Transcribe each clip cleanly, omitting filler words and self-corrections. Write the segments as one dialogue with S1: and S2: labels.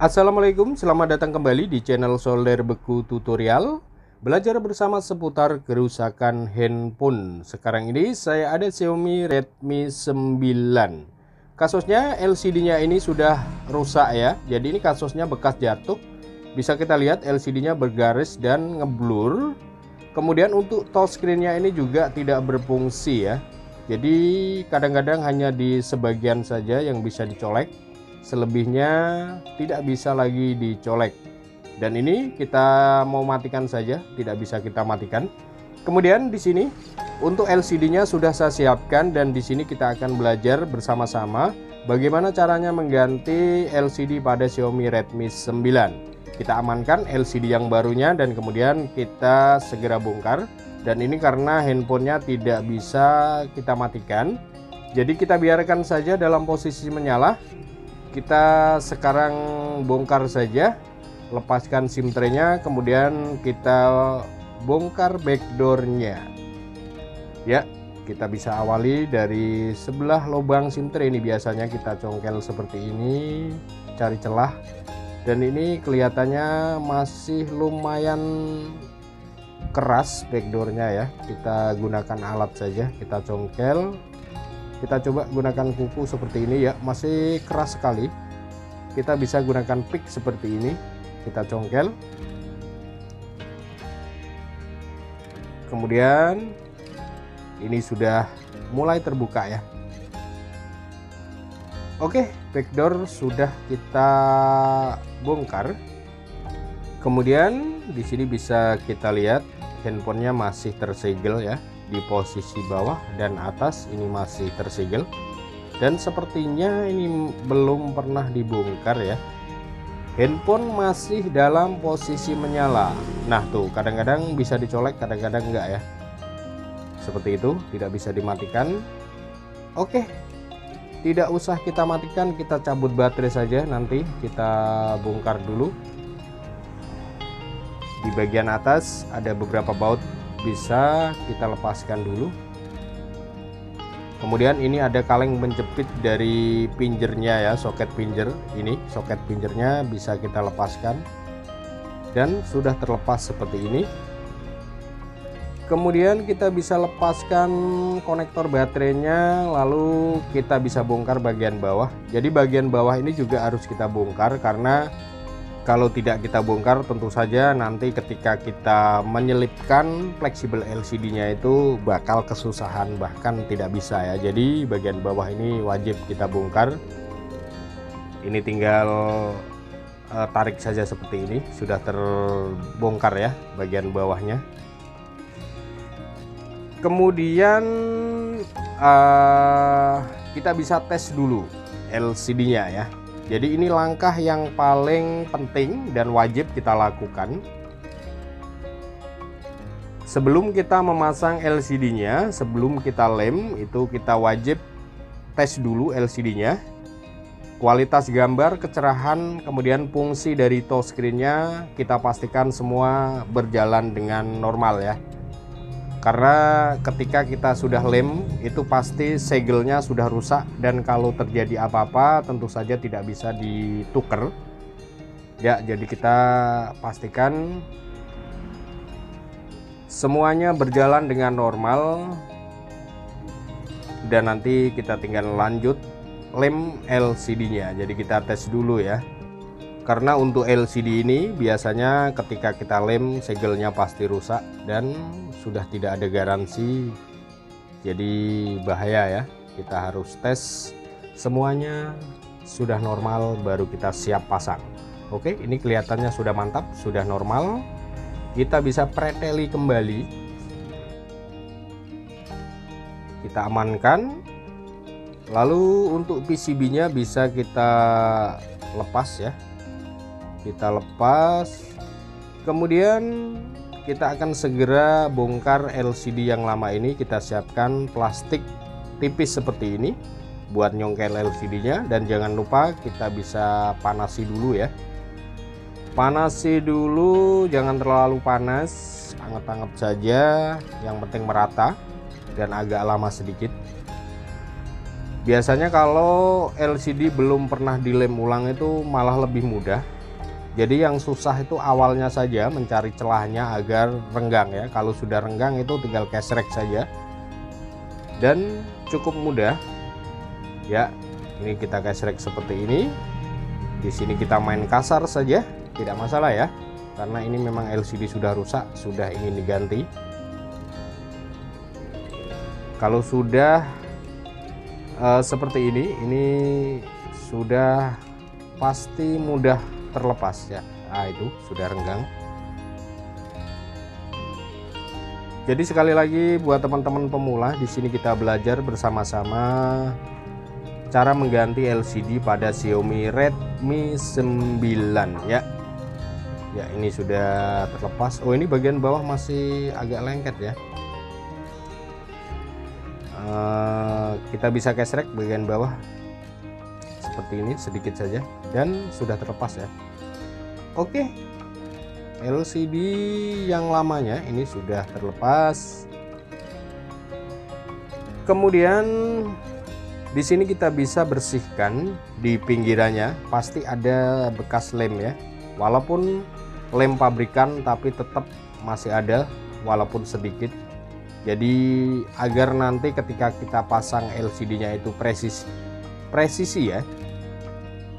S1: Assalamualaikum, selamat datang kembali di channel Solder Beku Tutorial. Belajar bersama seputar kerusakan handphone. Sekarang ini saya ada Xiaomi Redmi 9. Kasusnya LCD-nya ini sudah rusak ya. Jadi ini kasusnya bekas jatuh. Bisa kita lihat LCD-nya bergaris dan ngeblur. Kemudian untuk touchscreen-nya ini juga tidak berfungsi ya. Jadi kadang-kadang hanya di sebagian saja yang bisa dicolek. Selebihnya tidak bisa lagi dicolek. Dan ini kita mau matikan saja, tidak bisa kita matikan. Kemudian di sini untuk LCD-nya sudah saya siapkan dan di sini kita akan belajar bersama-sama bagaimana caranya mengganti LCD pada Xiaomi Redmi 9. Kita amankan LCD yang barunya dan kemudian kita segera bongkar. Dan ini karena handphonenya tidak bisa kita matikan. Jadi kita biarkan saja dalam posisi menyala. Kita sekarang bongkar saja, lepaskan SIM tray-nya, kemudian kita bongkar backdoor-nya. Ya, kita bisa awali dari sebelah lubang SIM tray ini. Biasanya kita congkel seperti ini, cari celah. Dan ini kelihatannya masih lumayan keras backdoor-nya ya. Kita gunakan alat saja, kita congkel. Kita coba gunakan kuku seperti ini ya, masih keras sekali. Kita bisa gunakan pick seperti ini, kita congkel. Kemudian ini sudah mulai terbuka ya. Oke, backdoor sudah kita bongkar. Kemudian di sini bisa kita lihat handphonenya masih tersegel ya. Di posisi bawah dan atas ini masih tersegel dan sepertinya ini belum pernah dibongkar ya. Handphone masih dalam posisi menyala. Nah tuh, kadang-kadang bisa dicolek, kadang-kadang enggak ya. Seperti itu, tidak bisa dimatikan. Oke, tidak usah kita matikan, kita cabut baterai saja. Nanti kita bongkar dulu. Di bagian atas ada beberapa baut, bisa kita lepaskan dulu. Kemudian ini ada kaleng menjepit dari pinjernya ya, soket pinjer. Ini soket pinjernya bisa kita lepaskan dan sudah terlepas seperti ini. Kemudian kita bisa lepaskan konektor baterainya, lalu kita bisa bongkar bagian bawah. Jadi bagian bawah ini juga harus kita bongkar karena kalau tidak kita bongkar tentu saja nanti ketika kita menyelipkan fleksibel LCD-nya itu bakal kesusahan, bahkan tidak bisa ya. Jadi bagian bawah ini wajib kita bongkar. Ini tinggal tarik saja seperti ini, sudah terbongkar ya bagian bawahnya. Kemudian kita bisa tes dulu LCD-nya ya. Jadi ini langkah yang paling penting dan wajib kita lakukan. Sebelum kita memasang LCD-nya, sebelum kita lem, itu kita wajib tes dulu LCD-nya. Kualitas gambar, kecerahan, kemudian fungsi dari touchscreen-nya kita pastikan semua berjalan dengan normal ya. Karena ketika kita sudah lem itu pasti segelnya sudah rusak dan kalau terjadi apa-apa tentu saja tidak bisa ditukar ya. Jadi kita pastikan semuanya berjalan dengan normal dan nanti kita tinggal lanjut lem LCD-nya. Jadi kita tes dulu ya. Karena untuk LCD ini biasanya ketika kita lem segelnya pasti rusak dan sudah tidak ada garansi. Jadi bahaya ya. Kita harus tes semuanya sudah normal baru kita siap pasang. Oke, ini kelihatannya sudah mantap, sudah normal. Kita bisa preteli kembali. Kita amankan. Lalu untuk PCB-nya bisa kita lepas ya. Kita lepas, kemudian kita akan segera bongkar LCD yang lama ini. Kita siapkan plastik tipis seperti ini buat nyongkel LCD-nya dan jangan lupa kita bisa panasi dulu ya. Panasi dulu, jangan terlalu panas, anget-anget saja, yang penting merata dan agak lama sedikit. Biasanya kalau LCD belum pernah dilem ulang itu malah lebih mudah. Jadi yang susah itu awalnya saja mencari celahnya agar renggang ya. Kalau sudah renggang itu tinggal gesrek saja dan cukup mudah ya. Ini kita gesrek seperti ini. Di sini kita main kasar saja, tidak masalah ya, karena ini memang LCD sudah rusak, sudah ingin diganti. Kalau sudah seperti ini sudah pasti mudah terlepas ya. Nah, itu sudah renggang. Jadi sekali lagi buat teman-teman pemula, di sini kita belajar bersama-sama cara mengganti LCD pada Xiaomi Redmi 9 ya. Ya, ini sudah terlepas. Oh, ini bagian bawah masih agak lengket ya. Kita bisa gesrek bagian bawah seperti ini sedikit saja dan sudah terlepas ya. Oke, LCD yang lamanya ini sudah terlepas. Kemudian di sini kita bisa bersihkan di pinggirannya, pasti ada bekas lem ya, walaupun lem pabrikan tapi tetap masih ada walaupun sedikit. Jadi agar nanti ketika kita pasang LCD-nya itu presisi ya,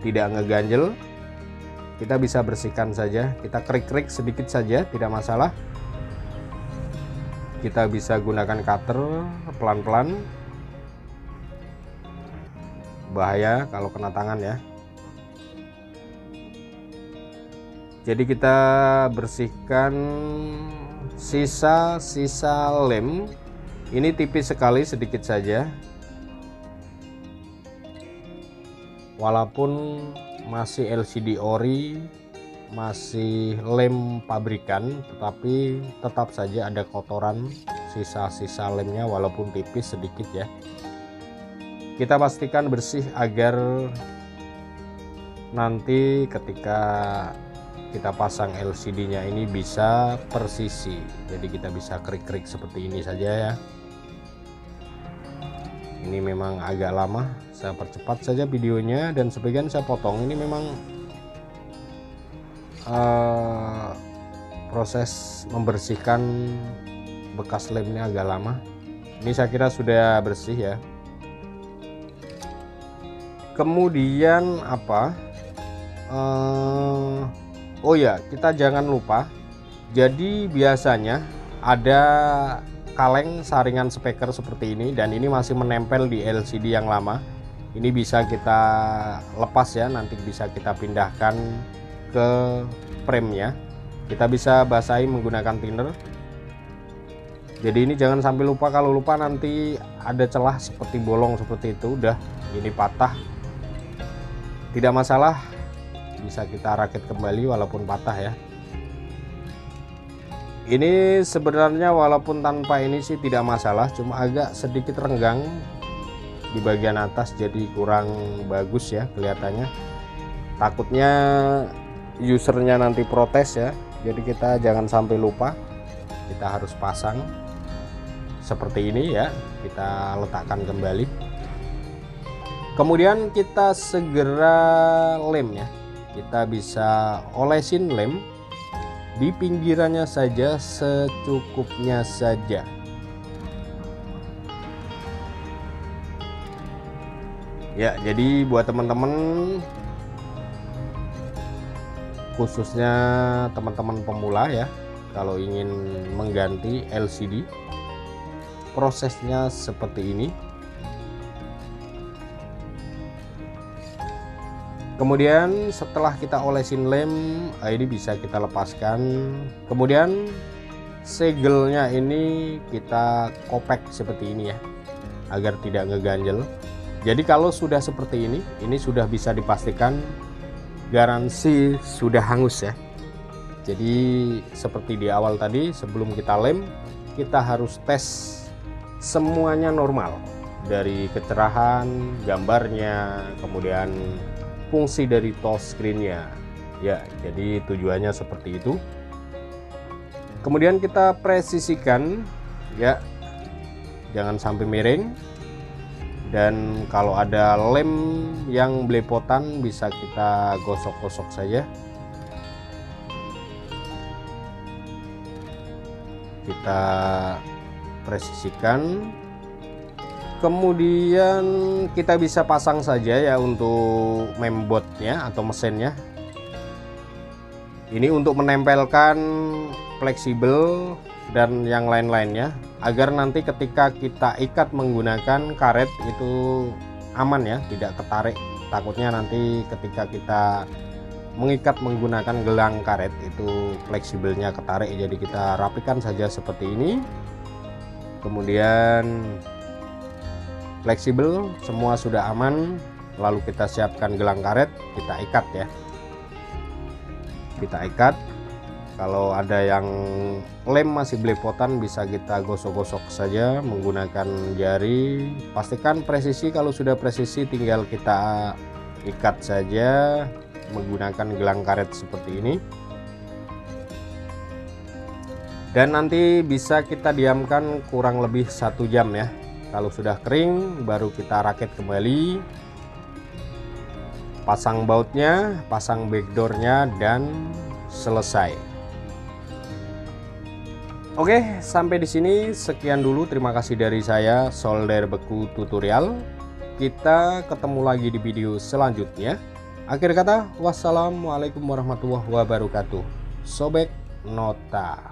S1: tidak ngeganjel, kita bisa bersihkan saja. Kita krik-krik sedikit saja, tidak masalah. Kita bisa gunakan cutter pelan-pelan. Bahaya kalau kena tangan ya. Jadi kita bersihkan sisa-sisa lem. Ini tipis sekali, sedikit saja. Walaupun masih LCD ori, masih lem pabrikan, tetapi tetap saja ada kotoran sisa-sisa lemnya walaupun tipis sedikit ya. Kita pastikan bersih agar nanti ketika kita pasang LCD-nya ini bisa persisi. Jadi kita bisa krik-krik seperti ini saja ya. Ini memang agak lama, saya percepat saja videonya dan sebagian saya potong. Ini memang proses membersihkan bekas lemnya agak lama. Ini saya kira sudah bersih ya. Kemudian apa? Oh ya, kita jangan lupa. Jadi biasanya ada kaleng saringan speaker seperti ini dan ini masih menempel di LCD yang lama. Ini bisa kita lepas ya, nanti bisa kita pindahkan ke frame-nya. Kita bisa basahi menggunakan thinner. Jadi ini jangan sampai lupa, kalau lupa nanti ada celah seperti bolong seperti itu, udah ini patah. Tidak masalah, bisa kita rakit kembali walaupun patah ya. Ini sebenarnya walaupun tanpa ini sih tidak masalah, cuma agak sedikit renggang di bagian atas, jadi kurang bagus ya kelihatannya. Takutnya usernya nanti protes ya, jadi kita jangan sampai lupa. Kita harus pasang seperti ini ya, kita letakkan kembali. Kemudian kita segera lem ya. Kita bisa olesin lem di pinggirannya saja, secukupnya saja. Ya, jadi buat teman-teman, khususnya teman-teman pemula ya, kalau ingin mengganti LCD, prosesnya seperti ini. Kemudian setelah kita olesin lem, ini bisa kita lepaskan. Kemudian segelnya ini kita kopek seperti ini ya, agar tidak ngeganjel. Jadi kalau sudah seperti ini sudah bisa dipastikan garansi sudah hangus ya. Jadi seperti di awal tadi, sebelum kita lem, kita harus tes semuanya normal. Dari kecerahan gambarnya, kemudian fungsi dari touchscreen-nya ya. Jadi tujuannya seperti itu. Kemudian kita presisikan ya, jangan sampai miring. Dan kalau ada lem yang belepotan bisa kita gosok-gosok saja. Kita presisikan. Kemudian kita bisa pasang saja ya untuk membotnya atau mesinnya. Ini untuk menempelkan fleksibel dan yang lain-lainnya, agar nanti ketika kita ikat menggunakan karet itu aman ya, tidak ketarik. Takutnya nanti ketika kita mengikat menggunakan gelang karet itu fleksibelnya ketarik. Jadi kita rapikan saja seperti ini. Kemudian fleksibel semua sudah aman, lalu kita siapkan gelang karet, kita ikat ya. Kita ikat. Kalau ada yang lem masih belepotan bisa kita gosok-gosok saja menggunakan jari. Pastikan presisi, kalau sudah presisi tinggal kita ikat saja menggunakan gelang karet seperti ini. Dan nanti bisa kita diamkan kurang lebih 1 jam ya. Kalau sudah kering baru kita rakit kembali. Pasang bautnya, pasang backdoornya, dan selesai. Oke, sampai di sini sekian dulu. Terima kasih dari saya, Solder Beku Tutorial. Kita ketemu lagi di video selanjutnya. Akhir kata, wassalamualaikum warahmatullahi wabarakatuh. Sobek Nota.